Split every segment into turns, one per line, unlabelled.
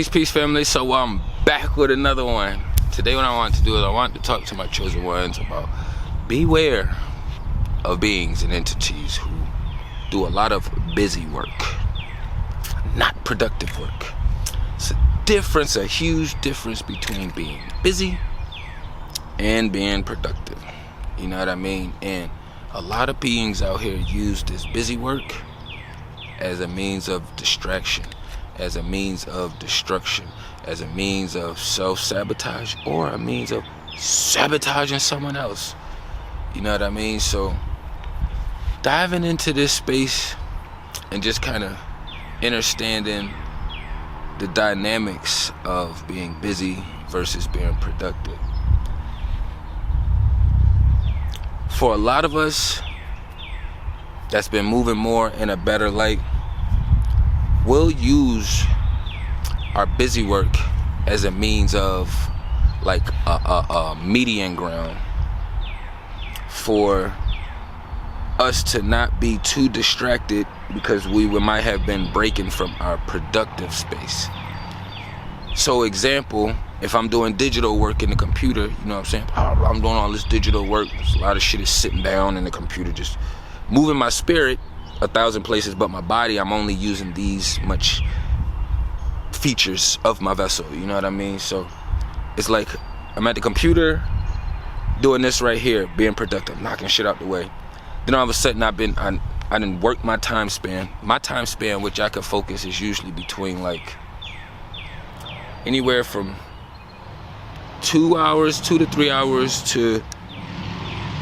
Peace, family. So I'm back with another one. Today what I want to do is I want to talk to my chosen ones about beware of beings and entities who do a lot of busy work, not productive work. It's a huge difference between being busy and being productive. You know what I mean? And a lot of beings out here use this busy work as a means of distraction, as a means of destruction, as a means of self-sabotage, or a means of sabotaging someone else. You know what I mean? So diving into this space and just kind of understanding the dynamics of being busy versus being productive. For a lot of us that's been moving more in a better light, we'll use our busy work as a means of like a median ground for us to not be too distracted, because we might have been breaking from our productive space. So example, if I'm doing digital work in the computer, you know what I'm saying? I'm doing all this digital work. A lot of shit is sitting down in the computer, just moving my spirit 1,000 places, but my body, I'm only using these much features of my vessel. You know what I mean? So it's like I'm at the computer doing this right here, being productive, knocking shit out the way. Then all of a sudden I didn't work my time span. My time span, which I could focus, is usually between like anywhere from 2 to 3 hours to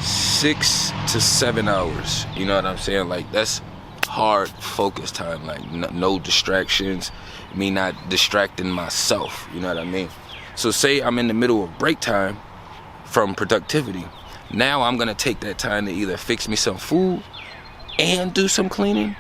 6 to 7 hours. You know what I'm saying? Like, that's hard focus time. Like no distractions, me not distracting myself. You know what I mean? So say I'm in the middle of break time from productivity. Now I'm gonna take that time to either fix me some food and do some cleaning,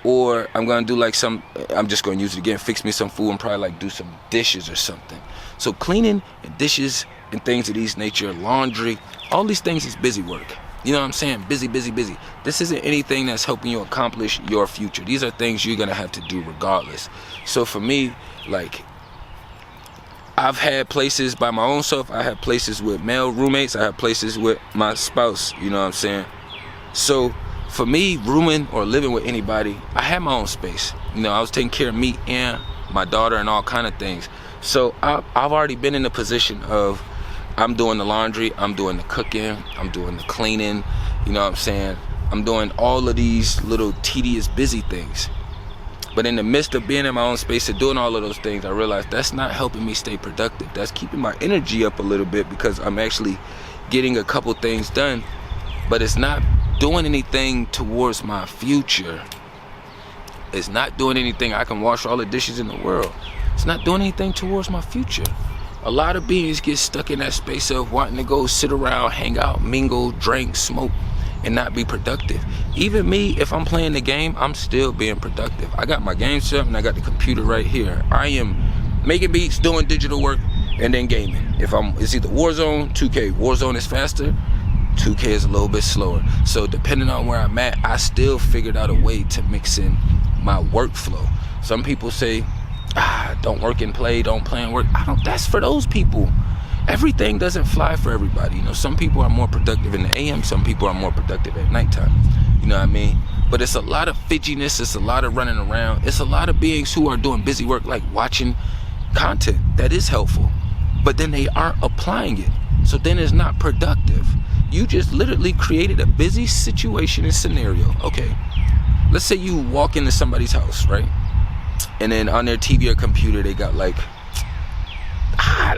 or I'm gonna do like I'm just gonna use it again, fix me some food and probably like do some dishes or something. So cleaning and dishes and things of these nature, laundry, all these things is busy work. You know what I'm saying? Busy. This isn't anything that's helping you accomplish your future. These are things you're gonna have to do regardless. So for me, like, I've had places by my own self. I have places with male roommates. I have places with my spouse. You know what I'm saying? So for me, rooming or living with anybody, I had my own space. You know, I was taking care of me and my daughter and all kind of things. So I've already been in the position of I'm doing the laundry, I'm doing the cooking, I'm doing the cleaning. You know what I'm saying? I'm doing all of these little tedious, busy things. But in the midst of being in my own space and doing all of those things, I realized that's not helping me stay productive. That's keeping my energy up a little bit, because I'm actually getting a couple things done, but it's not doing anything towards my future. It's not doing anything. I can wash all the dishes in the world. It's not doing anything towards my future. A lot of beings get stuck in that space of wanting to go sit around, hang out, mingle, drink, smoke, and not be productive. Even me, if I'm playing the game, I'm still being productive. I got my game set up and I got the computer right here. I am making beats, doing digital work, and then gaming. It's either Warzone, 2K. Warzone is faster, 2K is a little bit slower. So depending on where I'm at, I still figured out a way to mix in my workflow. Some people say, don't work and play, don't play and work. That's for those people. Everything doesn't fly for everybody. You know, some people are more productive in the AM, some people are more productive at nighttime. You know what I mean? But it's a lot of fidginess, it's a lot of running around, it's a lot of beings who are doing busy work, like watching content that is helpful, but then they aren't applying it. So then it's not productive. You just literally created a busy situation and scenario. Okay, let's say you walk into somebody's house, right? And then on their TV or computer, they got like,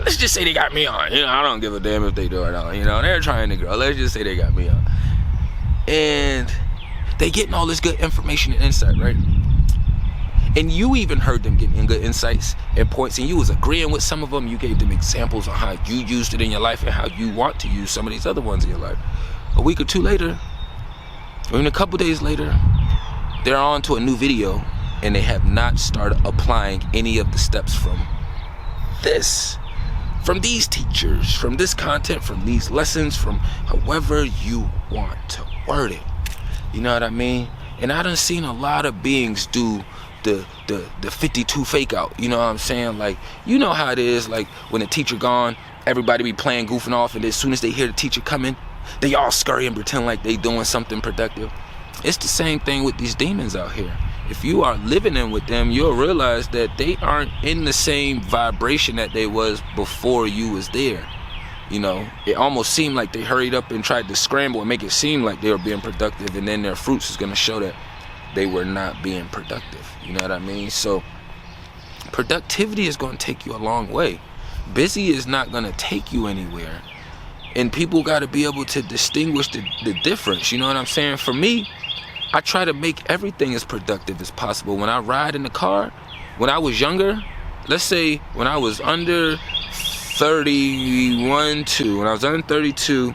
let's just say they got me on. You know, I don't give a damn if they do or not. You know, they're trying to grow. Let's just say they got me on. And they getting all this good information and insight, right? And you even heard them getting good insights and points, and you was agreeing with some of them. You gave them examples on how you used it in your life and how you want to use some of these other ones in your life. A week or two later, or even a couple days later, they're on to a new video, and they have not started applying any of the steps from these teachers, from this content, from these lessons, from however you want to word it. You know what I mean? And I done seen a lot of beings do the 52 fake out. You know what I'm saying? Like, you know how it is, like when the teacher gone, everybody be playing, goofing off, and as soon as they hear the teacher coming, they all scurry and pretend like they doing something productive. It's the same thing with these demons out here. If you are living in with them, you'll realize that they aren't in the same vibration that they was before you was there. You know, it almost seemed like they hurried up and tried to scramble and make it seem like they were being productive, and then their fruits is going to show that they were not being productive. You know what I mean? So productivity is going to take you a long way. Busy is not going to take you anywhere. And people got to be able to distinguish the difference. You know what I'm saying? For me, I try to make everything as productive as possible. When I ride in the car, when I was younger, let's say when I was under 31, when I was under 32,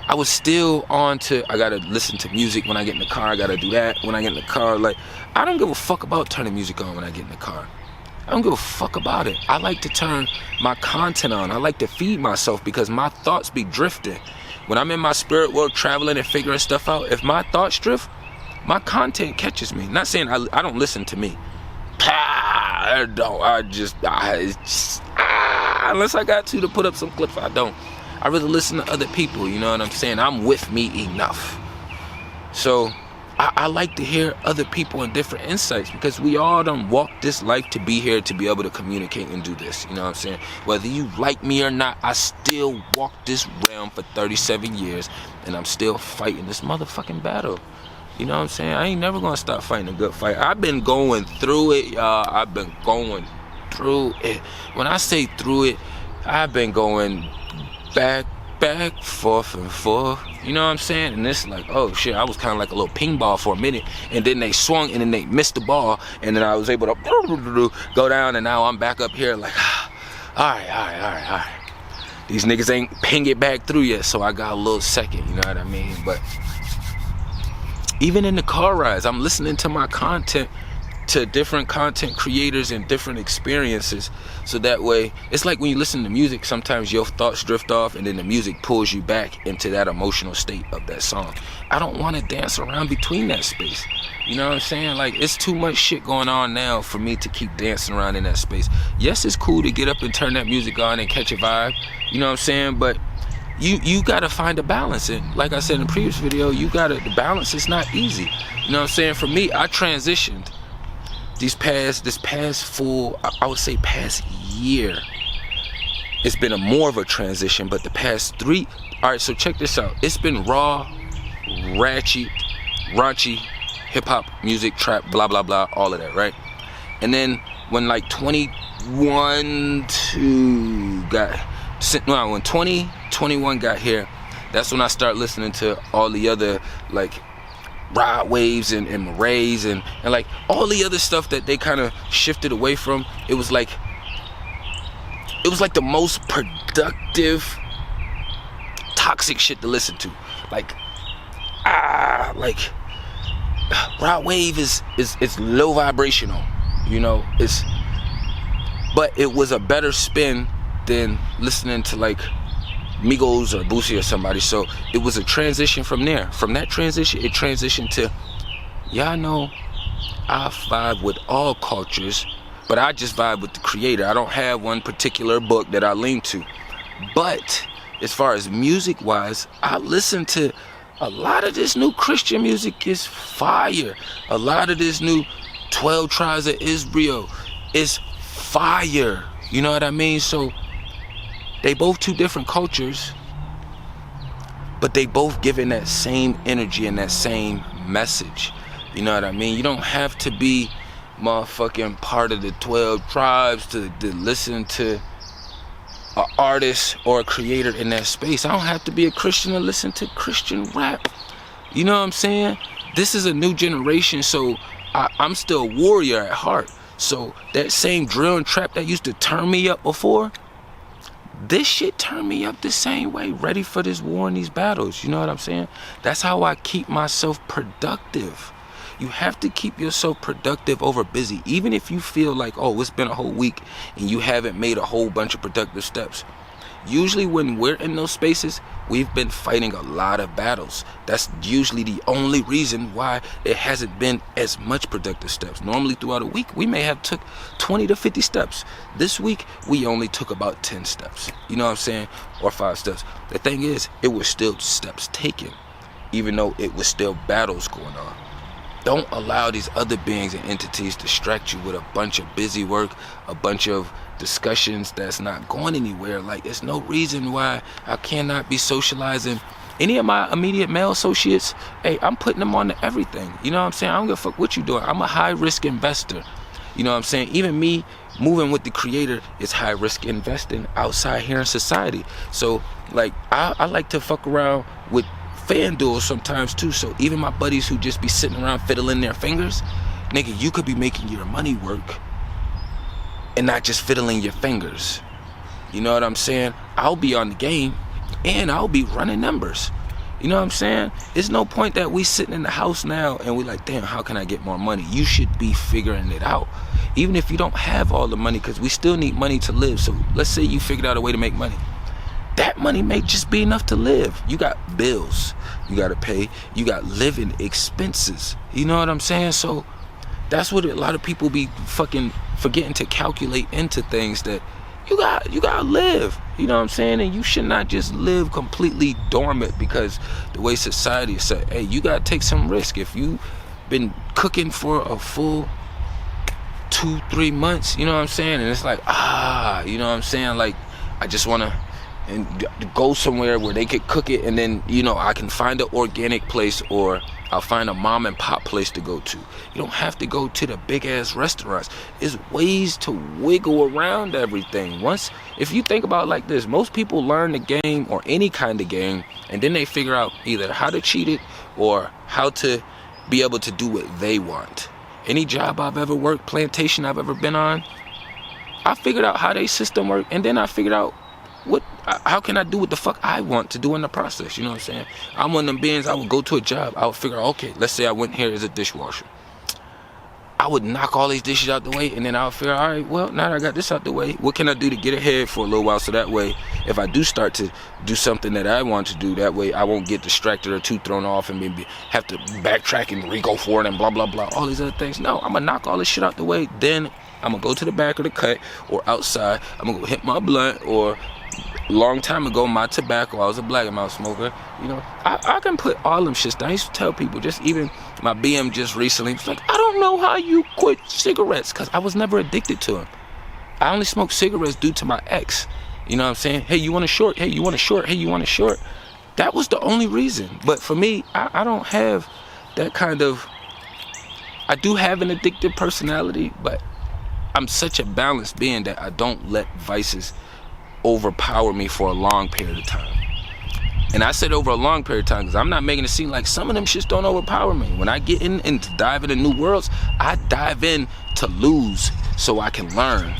I was still on to, I gotta listen to music when I get in the car, I gotta do that when I get in the car. Like, I don't give a fuck about turning music on when I get in the car. I don't give a fuck about it. I like to turn my content on. I like to feed myself because my thoughts be drifting. When I'm in my spirit world traveling and figuring stuff out, if my thoughts drift, my content catches me. Not saying I don't listen to me. I don't. Unless I got to put up some clips, I don't. I really listen to other people, you know what I'm saying? I'm with me enough. So I like to hear other people and different insights because we all done walk this life to be here to be able to communicate and do this, you know what I'm saying? Whether you like me or not, I still walk this realm for 37 years and I'm still fighting this motherfucking battle. You know what I'm saying? I ain't never gonna stop fighting a good fight. I've been going through it, y'all. I've been going through it. When I say through it, I've been going back, forth and forth. You know what I'm saying? And it's like, oh shit, I was kind of like a little ping ball for a minute, and then they swung and then they missed the ball, and then I was able to go down, and now I'm back up here like, all right. These niggas ain't ping it back through yet, so I got a little second, you know what I mean? But even in the car rides, I'm listening to my content, to different content creators and different experiences, so that way it's like when you listen to music, sometimes your thoughts drift off and then the music pulls you back into that emotional state of that song. I don't want to dance around between that space, you know what I'm saying? Like, it's too much shit going on now for me to keep dancing around in that space. Yes, it's cool to get up and turn that music on and catch a vibe, you know what I'm saying? But you gotta find a balance. And like I said in the previous video, the balance is not easy, you know what I'm saying? For me, I transitioned this past full, I would say past year, it's been more of a transition. But the past 3, all right, so check this out. It's been raw, raunchy, hip-hop, music, trap, blah, blah, blah, all of that, right? And then when like 21 got here, that's when I start listening to all the other, like, rod waves and marays and like all the other stuff that they kind of shifted away from. It was like the most productive toxic shit to listen to. Like rod wave is low vibrational, you know, but it was a better spin than listening to like Migos or Boosie or somebody. So it was a transition from there. From that transition, it transitioned to, y'all know I vibe with all cultures, but I just vibe with the creator. I don't have one particular book that I lean to. But as far as music wise, I listen to a lot of this new Christian music is fire. A lot of this new 12 Tribes of Israel is fire. You know what I mean? So they both two different cultures, but they both giving that same energy and that same message. You know what I mean? You don't have to be motherfucking part of the 12 tribes to listen to an artist or a creator in that space. I don't have to be a Christian to listen to Christian rap. You know what I'm saying? This is a new generation, so I'm still a warrior at heart. So that same drill and trap that used to turn me up before, this shit turned me up the same way, ready for this war and these battles. You know what I'm saying? That's how I keep myself productive. You have to keep yourself productive over busy. Even if you feel like, oh, it's been a whole week and you haven't made a whole bunch of productive steps, usually when we're in those spaces, we've been fighting a lot of battles. That's usually the only reason why it hasn't been as much productive steps. Normally throughout a week, we may have took 20 to 50 steps. This week, we only took about 10 steps. You know what I'm saying? Or 5 steps. The thing is, it was still steps taken, even though it was still battles going on. Don't allow these other beings and entities distract you with a bunch of busy work, a bunch of discussions that's not going anywhere. Like, there's no reason why I cannot be socializing. Any of my immediate male associates, hey, I'm putting them on to everything. You know what I'm saying? I don't give a fuck what you doing. I'm a high-risk investor. You know what I'm saying? Even me moving with the creator is high-risk investing outside here in society. So, like, I like to fuck around with FanDuel sometimes too. So even my buddies who just be sitting around fiddling their fingers, nigga, you could be making your money work and not just fiddling your fingers. You know what I'm saying? I'll be on the game and I'll be running numbers. You know what I'm saying? There's no point that we sitting in the house now and we like, damn, how can I get more money? You should be figuring it out. Even if you don't have all the money, because we still need money to live. So let's say you figured out a way to make money. That money may just be enough to live. You got bills you gotta pay. You got living expenses. You know what I'm saying? So that's what a lot of people be fucking forgetting to calculate into things, that you gotta live. You know what I'm saying? And you should not just live completely dormant because the way society said, hey, you gotta take some risk. If you been cooking for a full 2-3 months, you know what I'm saying? And it's like, you know what I'm saying? Like, I just wanna go somewhere where they could cook it, and then, you know, I can find an organic place, or I'll find a mom and pop place to go to. You don't have to go to the big ass restaurants. There's ways to wiggle around everything. If you think about it like this, most people learn the game or any kind of game, and then they figure out either how to cheat it or how to be able to do what they want. Any job I've ever worked, plantation I've ever been on, I figured out how they system worked, and then I figured out how can I do what the fuck I want to do in the process. You know what I'm saying? I'm one of them beings. I would go to a job, I would figure out, okay, let's say I went here as a dishwasher. I would knock all these dishes out the way, and then I would figure, all right, well, now that I got this out the way, what can I do to get ahead for a little while, so that way, if I do start to do something that I want to do, that way I won't get distracted or too thrown off and maybe have to backtrack and re-go for it and blah, blah, blah, all these other things. No, I'm gonna knock all this shit out the way, then I'm gonna go to the back of the cut or outside, I'm gonna go hit my blunt, or long time ago, my tobacco, I was a black and mild smoker. You know, I can put all them shits down. I used to tell people, just even my BM just recently, it's like, I don't know how you quit cigarettes, because I was never addicted to them. I only smoked cigarettes due to my ex. You know what I'm saying? Hey, you want a short? Hey, you want a short? Hey, you want a short? That was the only reason. But for me, I don't have that kind of, I do have an addictive personality, but I'm such a balanced being that I don't let vices overpower me for a long period of time. And I said over a long period of time because I'm not making it seem like some of them shits don't overpower me. When I get in and dive into new worlds, I dive in to lose so I can learn.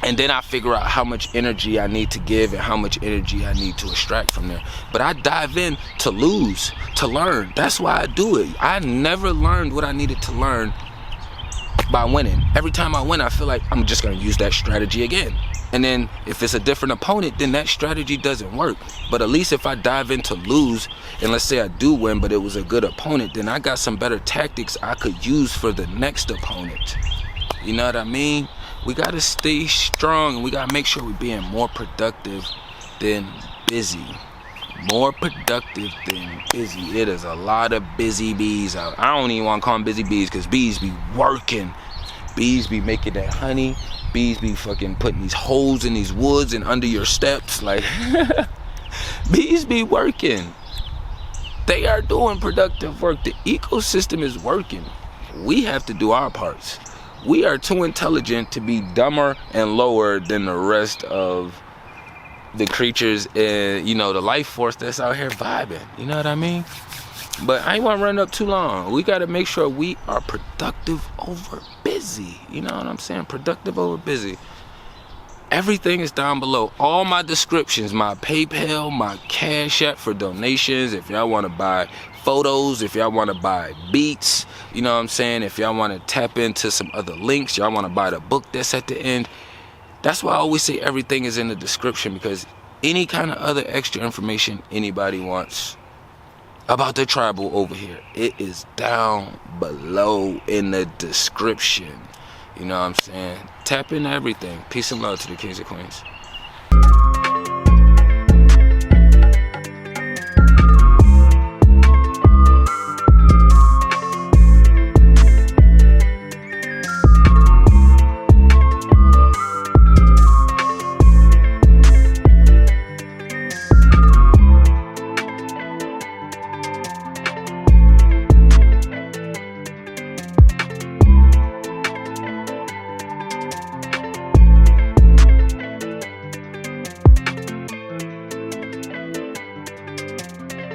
And then I figure out how much energy I need to give and how much energy I need to extract from there. But I dive in to lose, to learn. That's why I do it. I never learned what I needed to learn by winning. Every time I win, I feel like I'm just going to use that strategy again. And then if it's a different opponent, then that strategy doesn't work. But at least if I dive in to lose, and let's say I do win, but it was a good opponent, then I got some better tactics I could use for the next opponent. You know what I mean? We got to stay strong, and we got to make sure we're being more productive than busy. More productive than busy. It is a lot of busy bees out. I don't even want to call them busy bees, because bees be working. Bees be making that honey. Bees be fucking putting these holes in these woods and under your steps. Like, bees be working. They are doing productive work. The ecosystem is working. We have to do our parts. We are too intelligent to be dumber and lower than the rest of the creatures and, you know, the life force that's out here vibing. You know what I mean? But I ain't want to run up too long. We got to make sure we are productive over busy. You know what I'm saying? Productive over busy. Everything is down below. All my descriptions, my PayPal, my Cash App for donations. If y'all want to buy photos, if y'all want to buy beats, you know what I'm saying? If y'all want to tap into some other links, y'all want to buy the book that's at the end. That's why I always say everything is in the description, because any kind of other extra information anybody wants about the tribal over here, it is down below in the description. You know what I'm saying? Tap into everything. Peace and love to the kings and queens.